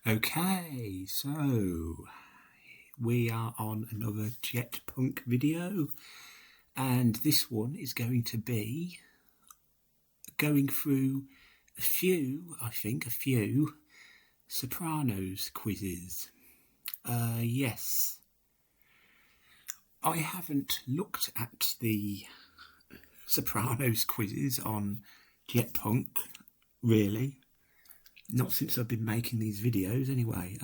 Okay, so we are on another Jet Punk video, and this one is going to be going through a few Sopranos quizzes. Yes, I haven't looked at the Sopranos quizzes on Jet Punk, really. Not since I've been making these videos, anyway.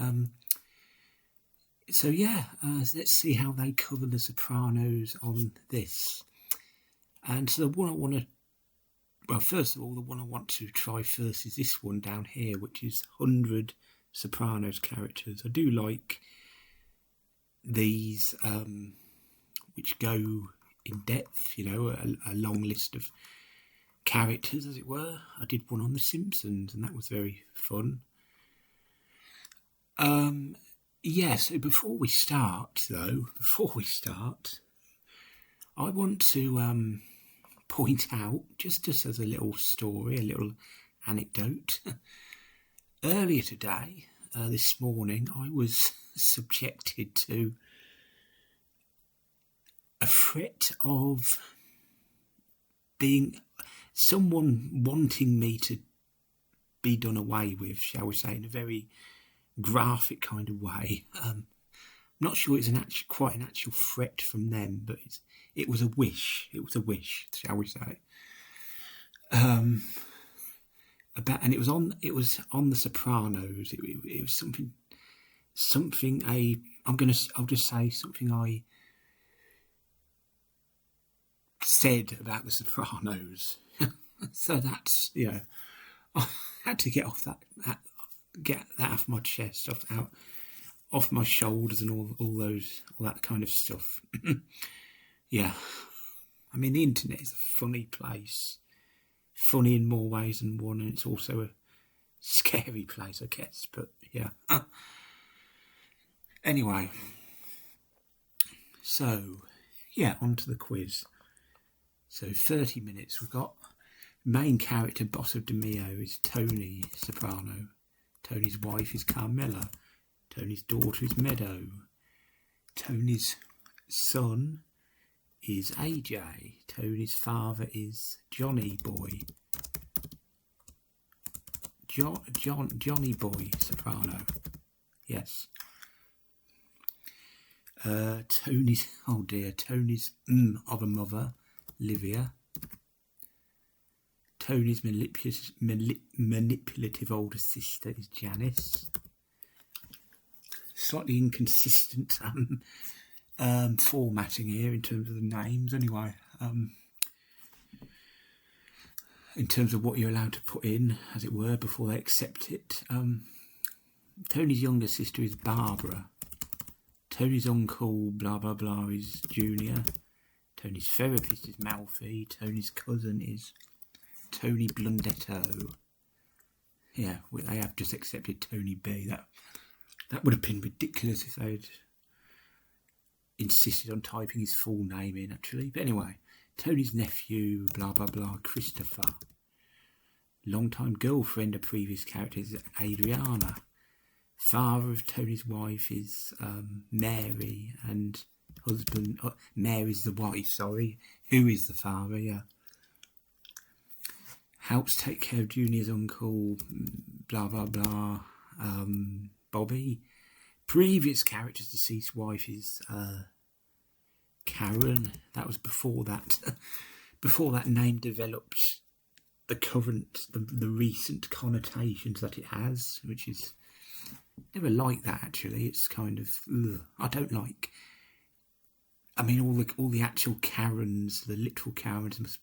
So yeah, let's see how they cover the Sopranos on this. And so the one I want to, well, first of all, the one I want to try first is this one down here, which is 100 Sopranos characters. I do like these, which go in depth, you know, a long list of characters, as it were. I did one on The Simpsons, and that was very fun. Yeah, so before we start, I want to point out, just as a little story, a little anecdote. Earlier today, this morning, I was subjected to a threat of being someone wanting me to be done away with, shall we say, in a very graphic kind of way. I'm not sure it's quite an actual threat from them, but it was a wish. It was a wish, shall we say? And it was on the Sopranos. It was something. I'll just say something I said about the Sopranos. So that's, you know, I had to get that off my chest, off my shoulders, and all that kind of stuff. Yeah, I mean, the internet is a funny place, funny in more ways than one, and it's also a scary place, I guess. But yeah. Anyway, so yeah, on to the quiz. So 30 minutes. We've got main character, boss of DeMio, is Tony Soprano. Tony's wife is Carmela. Tony's daughter is Meadow. Tony's son is AJ. Tony's father is Johnny Boy. Johnny Boy Soprano. Yes. Tony's of a mother, Livia. Tony's manipulative older sister is Janice. Slightly inconsistent formatting here in terms of the names, anyway. In terms of what you're allowed to put in, as it were, before they accept it. Tony's younger sister is Barbara. Tony's uncle, blah blah blah, is Junior. Tony's therapist is Malfi. Tony's cousin is Tony Blundetto. Yeah, they have just accepted Tony B. That would have been ridiculous if they'd insisted on typing his full name in, actually. But anyway, Tony's nephew, blah blah blah, Christopher. Long-time girlfriend of previous characters, Adriana. Father of Tony's wife is Mary, and husband, Mary's the wife, sorry. Who is the father, yeah. Helps take care of Junior's uncle, blah blah blah, Bobby. Previous character's deceased wife is Karen. That was before that name developed the recent connotations that it has, which is never like that, actually. It's kind of, I don't like. I mean, all the actual Karens, the literal Karens,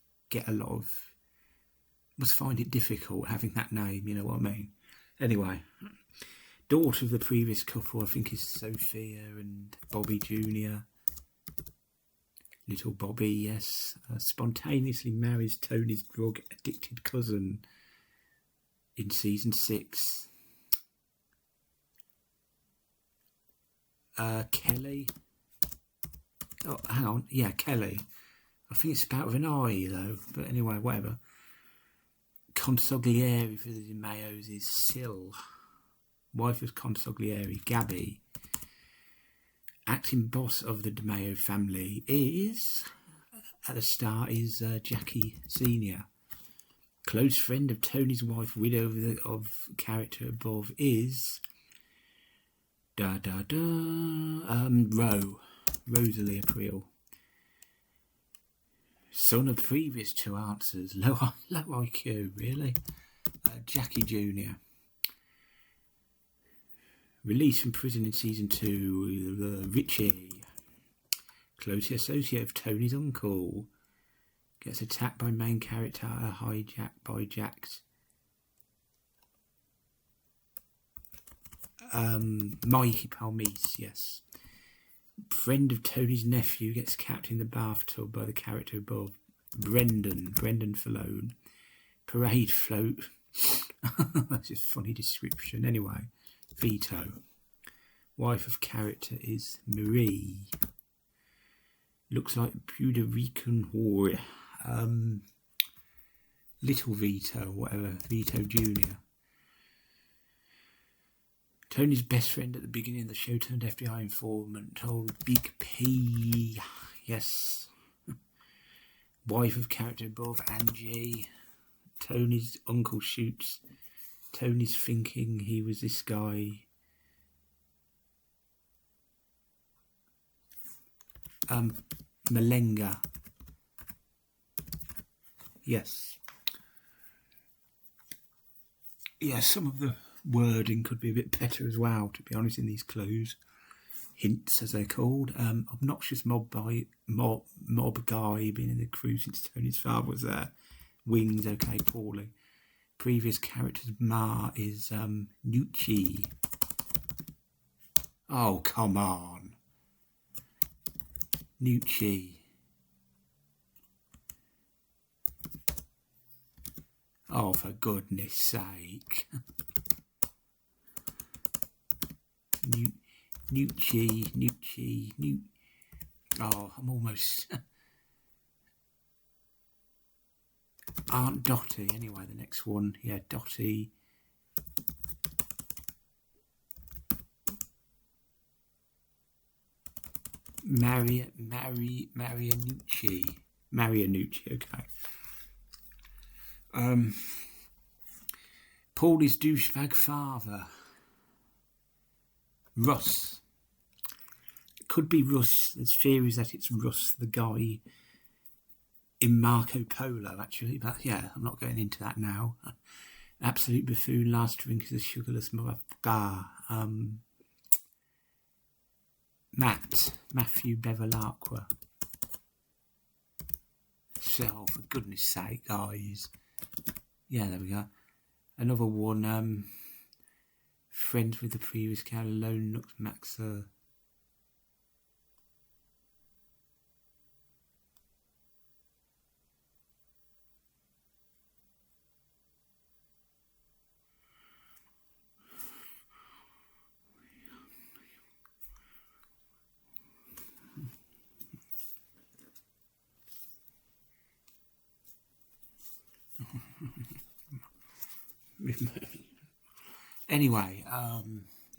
must find it difficult having that name, you know what I mean? Anyway, daughter of the previous couple, I think, is Sophia and Bobby Jr. Little Bobby, yes. Spontaneously marries Tony's drug-addicted cousin in season 6. Kelly. Oh, hang on. Yeah, Kelly. I think it's spelled with an I, though. But anyway, whatever. Consigliere for the Mayos is Sil. wife of Consigliere Gabby. Acting boss of the DeMeo family is, at the start, is Jackie Senior. Close friend of Tony's wife, widow of character above, is Rosalie April. Son of previous two answers, low IQ, really. Jackie Jr. Released from prison in season 2, Richie. Close associate of Tony's uncle. Gets attacked by main character, hijacked by Jax. Mikey Palmise, yes. Friend of Tony's nephew gets capped in the bathtub by the character above. Brendan Falone. Parade float. That's a funny description. Anyway, Vito. Wife of character is Marie. Looks like Puerto Rican whore. Little Vito, whatever. Vito Jr. Tony's best friend at the beginning of the show turned FBI informant, told Big P. Yes. Wife of character above, Angie. Tony's uncle shoots. Tony's thinking he was this guy. Malenga. Yes. Yeah, some of the wording could be a bit better as well, to be honest, in these clues. Hints, as they're called. Obnoxious mob guy been in the crew since Tony's father was there. Wings, okay, poorly. Previous character's Ma is Nucci. Oh, come on. Nucci. Oh, for goodness sake. Nucci. Oh, I'm almost... Aunt Dottie, anyway, the next one. Yeah, Dottie. Marianucci, okay. Paulie's douchebag father. Russ. It could be Russ. There's theories that it's Russ, the guy in Marco Polo, actually. But yeah, I'm not going into that now. Absolute buffoon. Last drink is a sugarless motherfucker. Matthew Bevilacqua. So, for goodness sake, guys. Yeah, there we go. Another one, friends with the previous character, Lone Nux Maxa. Anyway,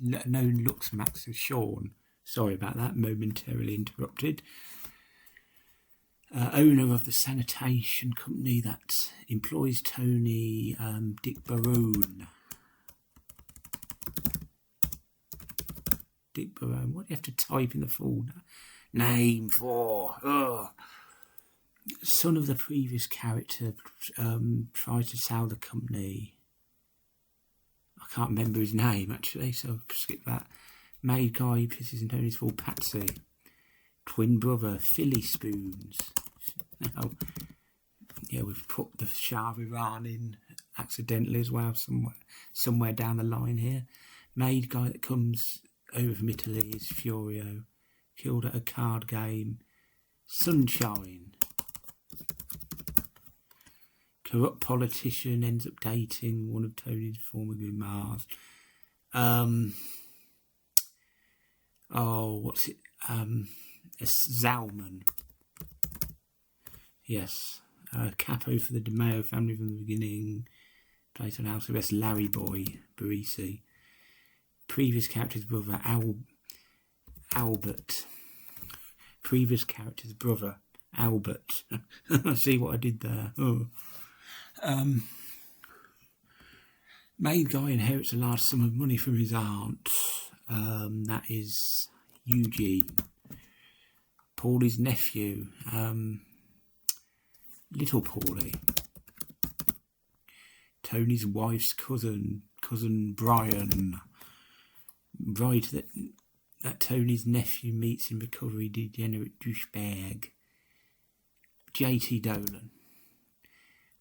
no looks Max is Sean. Sorry about that, momentarily interrupted. Owner of the sanitation company that employs Tony, Dick Barone. Dick Barone, what do you have to type in the full name for? Ugh. Son of the previous character, tries to sell the company. I can't remember his name, actually, so I'll skip that. Maid guy pisses in Tony's full Patsy. Twin brother, Philly Spoons. Oh, yeah, we've put the Shah of Iran in accidentally as well, somewhere down the line here. Maid guy that comes over from Italy is Furio. Killed at a card game. Sunshine. Corrupt politician ends up dating one of Tony's former Mars. What's it? Zalman. Yes. Capo for the DeMeo family from the beginning. Plays on house arrest. Larry Boy. Barisi. previous character's brother, Albert. Previous character's brother, Albert. See what I did there? Oh. Main guy inherits a large sum of money from his aunt. That is Eugene. Paulie's nephew. Little Paulie. Tony's wife's cousin Brian. Bride that Tony's nephew meets in recovery, degenerate douchebag. J.T. Dolan.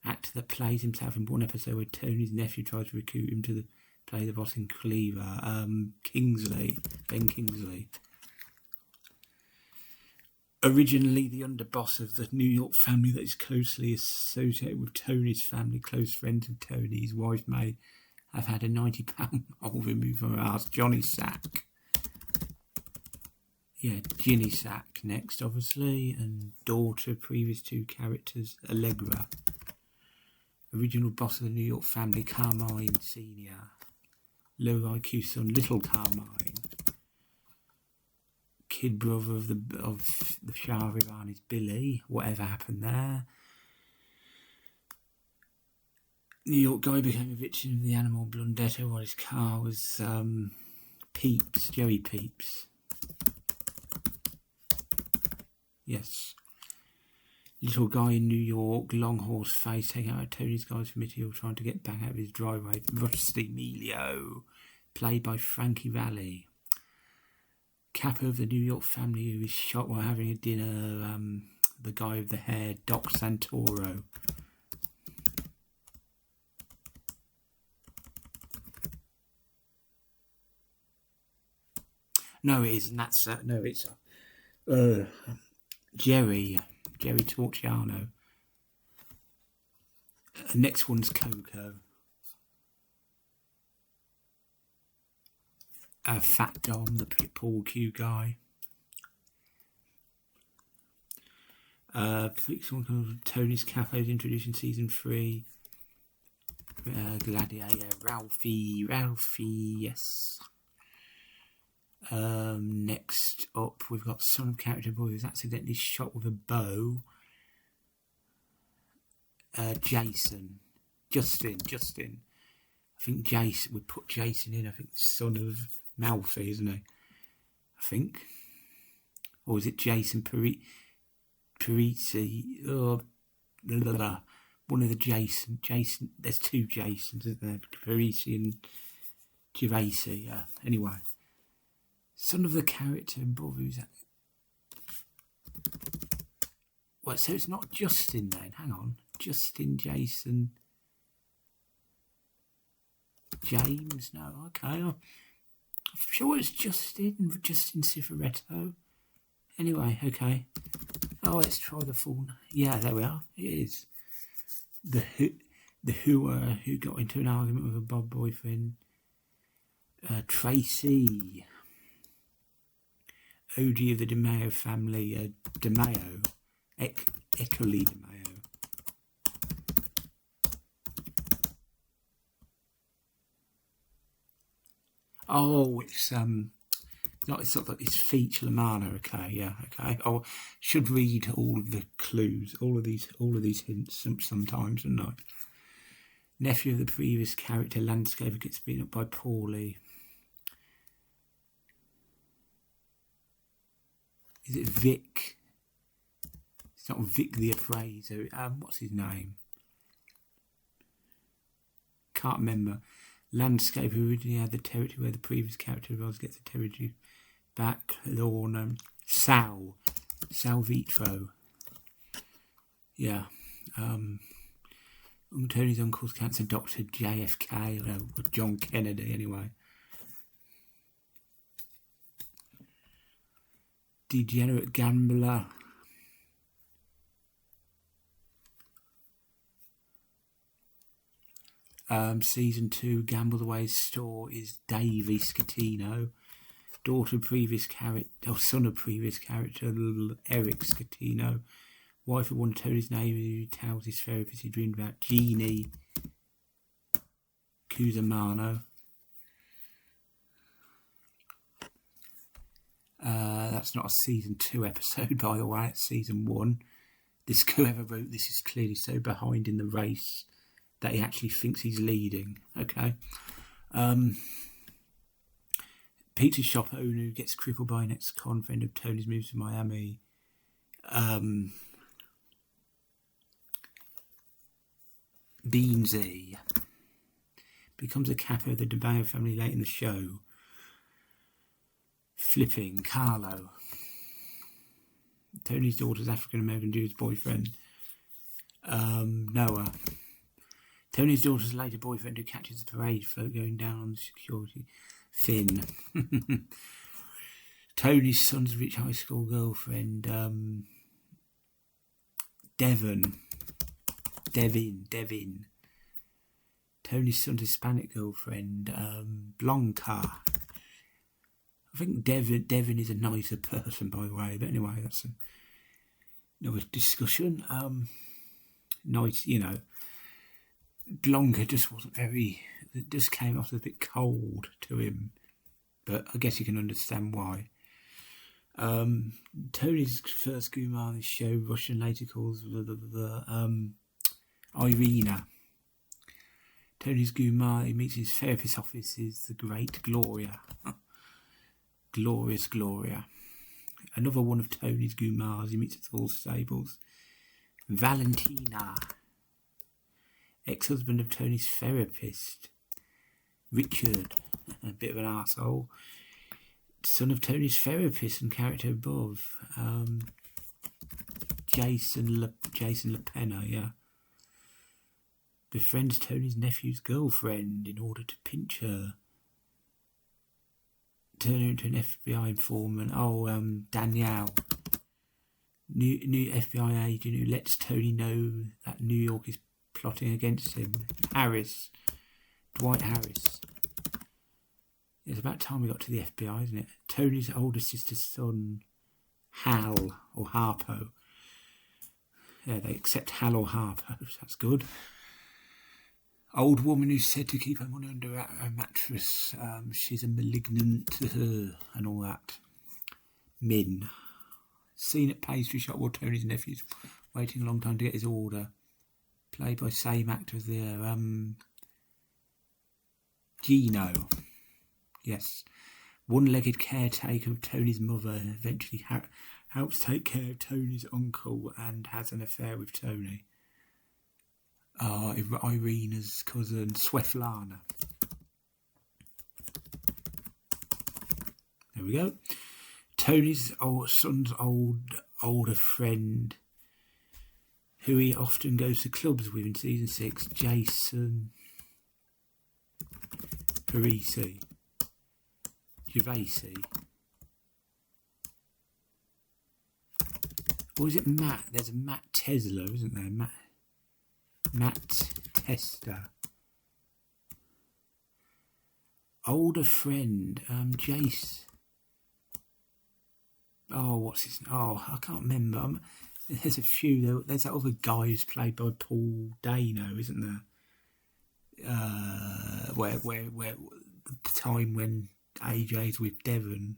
Actor that plays himself in one episode where Tony's nephew tries to recruit him to play the boss in Cleaver. Ben Kingsley. Originally the underboss of the New York family that is closely associated with Tony's family, close friends of Tony. His wife may have had a £90 mole removed from her ass. Johnny Sack. Yeah, Ginny Sack next, obviously, and daughter of previous two characters, Allegra. Original boss of the New York family, Carmine Sr. Low IQ son, Little Carmine. Kid brother of the Shah of Iran is Billy. Whatever happened there? New York guy became a victim of the animal Blundetto while his car was Peeps, Joey Peeps. Yes. Little guy in New York, long horse face, taking out Tony's guys from Italy, trying to get back out of his driveway. Rusty Emilio, played by Frankie Valli. Capper of the New York family who is shot while having a dinner. The guy with the hair, Doc Santoro. No, it isn't. That's no, it's Jerry Torchiano. Next one's Coco. Fat Dom, the Paul Q guy. Tony's Cafe's introduced in season 3. Gladiator, Ralphie, yes. Next up, we've got son of character boy who's accidentally shot with a bow. Justin. I think Jason, we put Jason in, I think son of Malfi, isn't he? I think. Or is it Jason Parisi? Oh, blah, blah, blah. One of the Jason, there's two Jasons, isn't there? Parisi and Gervasi, yeah. Anyway. Son of the character and brother who's that? Well, so it's not Justin then, hang on. Justin, Jason, James, no, okay. I'm sure it's Justin Cifaretto. Anyway, okay. Oh, let's try the full. Yeah, there we are. It is. The who got into an argument with a Bob boyfriend. Tracy. OG of the DeMayo family. DeMayo. Eckerly DeMayo. Oh, it's not that it's feature Lamana, okay, yeah, okay. I should read all of the clues, all of these hints sometimes, shouldn't I? Nephew of the previous character, landscaper, gets beaten up by Paulie. Is it Vic? It's not Vic the Appraiser. What's his name? Can't remember. Landscaper originally had the territory where the previous character was, gets the territory back. Lorna. Sal Vitro. Yeah. Tony's uncle's cancer doctor, JFK, or John Kennedy, anyway. Degenerate gambler. Season 2, Gamble Away's store is Davey Scatino. Daughter of previous character, or son of previous character, Eric Scatino. Wife of one of Tony's neighbours who tells his therapist he dreamed about Jeannie Cusimano. That's not a season 2 episode, by the way. It's season 1. This whoever wrote this is clearly so behind in the race that he actually thinks he's leading. Okay. Pizza shop owner gets crippled by an ex-con friend of Tony's, moves to Miami. Beansy becomes a capo of the DeBao family late in the show. Flipping Carlo. Tony's daughter's African-American dude's boyfriend. Noah. Tony's daughter's later boyfriend who catches the parade float going down on the security. Finn. Tony's son's rich high school girlfriend. Devin. Tony's son's Hispanic girlfriend. Blanca. I think Devin is a nicer person, by the way. But anyway, that's another discussion. Nice, you know. Blanca just wasn't very... It just came off a bit cold to him. But I guess you can understand why. Tony's first Guma on the show, Russian later calls Irina. Tony's Guma, he meets his therapist's office, is the great Gloria. Glorious Gloria. Another one of Tony's Gumas he meets at all stables. Valentina. Ex-husband of Tony's therapist. Richard. A bit of an arsehole. Son of Tony's therapist and character above. Jason LaPena, yeah. Befriends Tony's nephew's girlfriend in order to pinch her. Turn her into an FBI informant. Danielle. New FBI agent who lets Tony know that New York is plotting against him. Harris. Dwight Harris. It's about time we got to the FBI, isn't it? Tony's older sister's son, Hal, or Harpo. Yeah, they accept Hal or Harpo, so that's good. Old woman who's said to keep her money under her mattress. She's a malignant, and all that. Min. Seen at pastry shop while Tony's nephew's waiting a long time to get his order. Played by same actor as there. Gino. Yes. One-legged caretaker of Tony's mother eventually helps take care of Tony's uncle and has an affair with Tony. Irina's cousin, Svetlana. There we go. Tony's son's older friend, who he often goes to clubs with in season 6, Jason Parisi. Gervasi. Or is it Matt? There's a Matt Tesla, isn't there? Matt Tester. Older friend, Jace. What's his name? I can't remember. There's a few. There's that other guy who's played by Paul Dano, isn't there? Where the time when AJ's with Devon.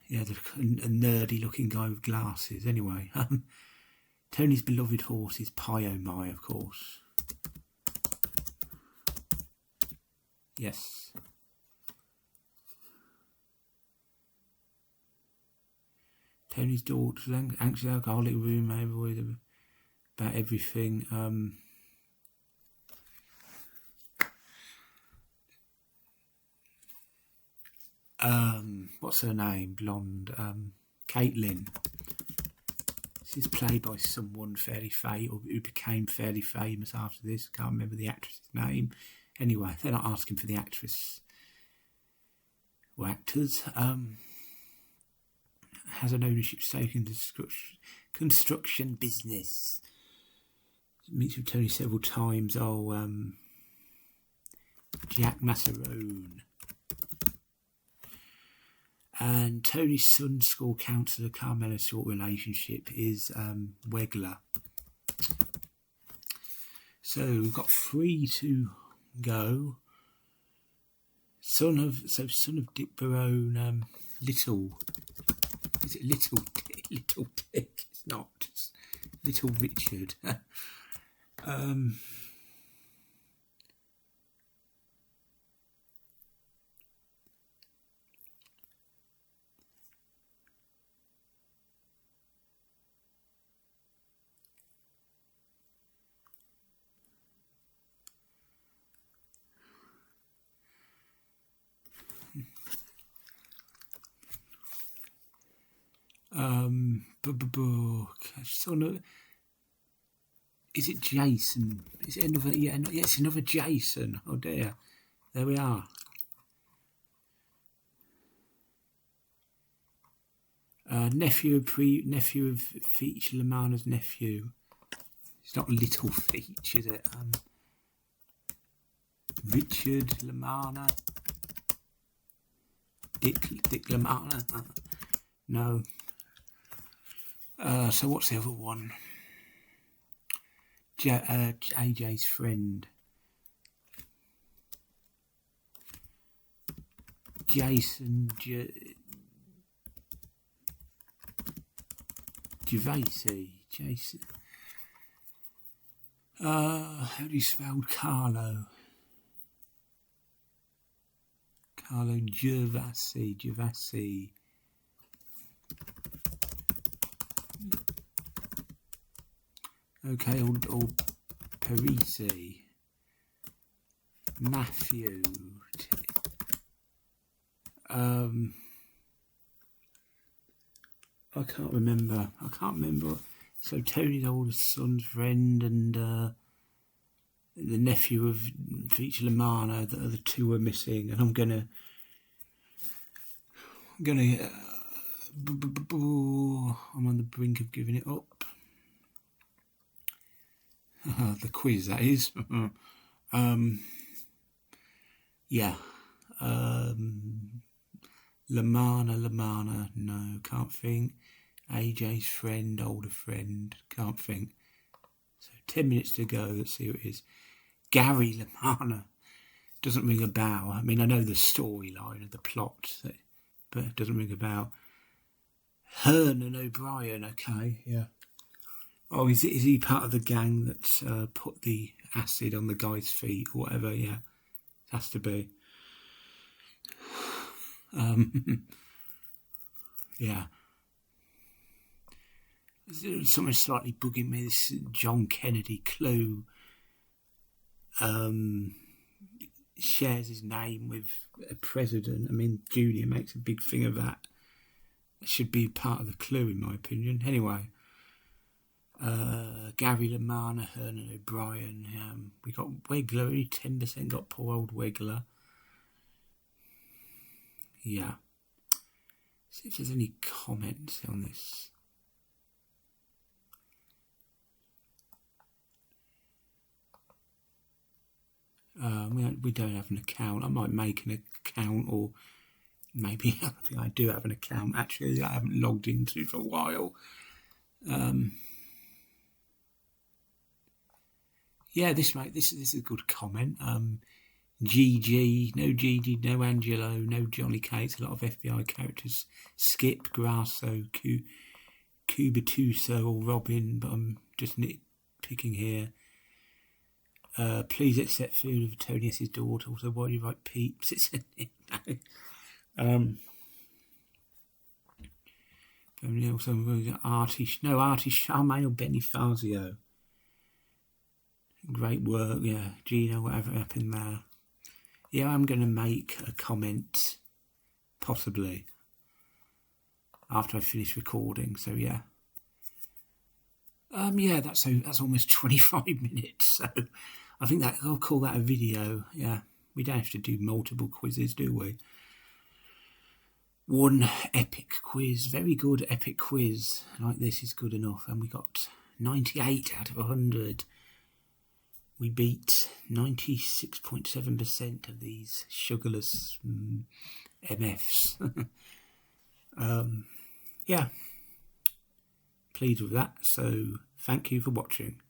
Yeah, a nerdy looking guy with glasses. Anyway, Tony's beloved horse is Pyomai, of course. Yes. Tony's daughter's anxious alcoholic roommate about everything. What's her name? Blonde. Caitlin. This is played by someone fairly famous, who became fairly famous after this. Can't remember the actress's name. Anyway, they're not asking for the actress or actors. Has an ownership stake in the construction business. Meets with Tony several times. Jack Massarone. And Tony's son's school counsellor, Carmela's short relationship is Wegler. So we've got 3 to go. Son of Dick Barone, Little. is it Little Dick? Little Dick. It's not. It's Little Richard. Is it Jason? Is it another? Yeah, it's another Jason. Oh dear. There we are. Nephew of Feature Lamanna's nephew. It's not Little Feature, is it? Richard Lamanna. Dick Lamanna. No. So what's the other one? AJ's friend. Jason Gervaisi. Jason. How do you spell Carlo? Carlo Gervasi. Okay, or Parisi. Matthew. I can't remember. So Tony's oldest son's friend and the nephew of Feature Lamanna, the other two are missing, and I'm gonna I'm on the brink of giving it up. The quiz, that is. Yeah. Lamanna, no, can't think. AJ's friend, older friend, can't think. So 10 minutes to go, let's see who it is. Gary Lamanna, doesn't ring a bell. I mean, I know the storyline of the plot, but it doesn't ring a bell. Hernan O'Brien, okay, yeah. Oh, is he part of the gang that put the acid on the guy's feet or whatever? Yeah, it has to be. Yeah. Something slightly bugging me. This John Kennedy clue shares his name with a president. I mean, Julia makes a big thing of that. It should be part of the clue, in my opinion. Anyway, Gary Lamanna, Hernan O'Brien. We got Wegler. Only 10% got poor old Wegler. Yeah. See if there's any comments on this. We don't have an account. I might make an account, or maybe I think I do have an account. Actually, I haven't logged into for a while. Yeah, this is a good comment. GG, no Angelo, no Johnny Cates, a lot of FBI characters. Skip, Grasso, Cubatuso or Robin, but I'm just nitpicking here. Please accept food of Tony as his daughter. Also, why do you write peeps? It's also artist Charmaine or Benny Fazio. Great work, yeah. Gino, whatever happened there. Yeah, I'm going to make a comment, possibly, after I finish recording. So yeah. Yeah, that's almost 25 minutes. So I think that I'll call that a video. Yeah, we don't have to do multiple quizzes, do we? One epic quiz, very good epic quiz like this is good enough, and we got 98 out of 100. We beat 96.7% of these sugarless MFs. Yeah, pleased with that. So thank you for watching.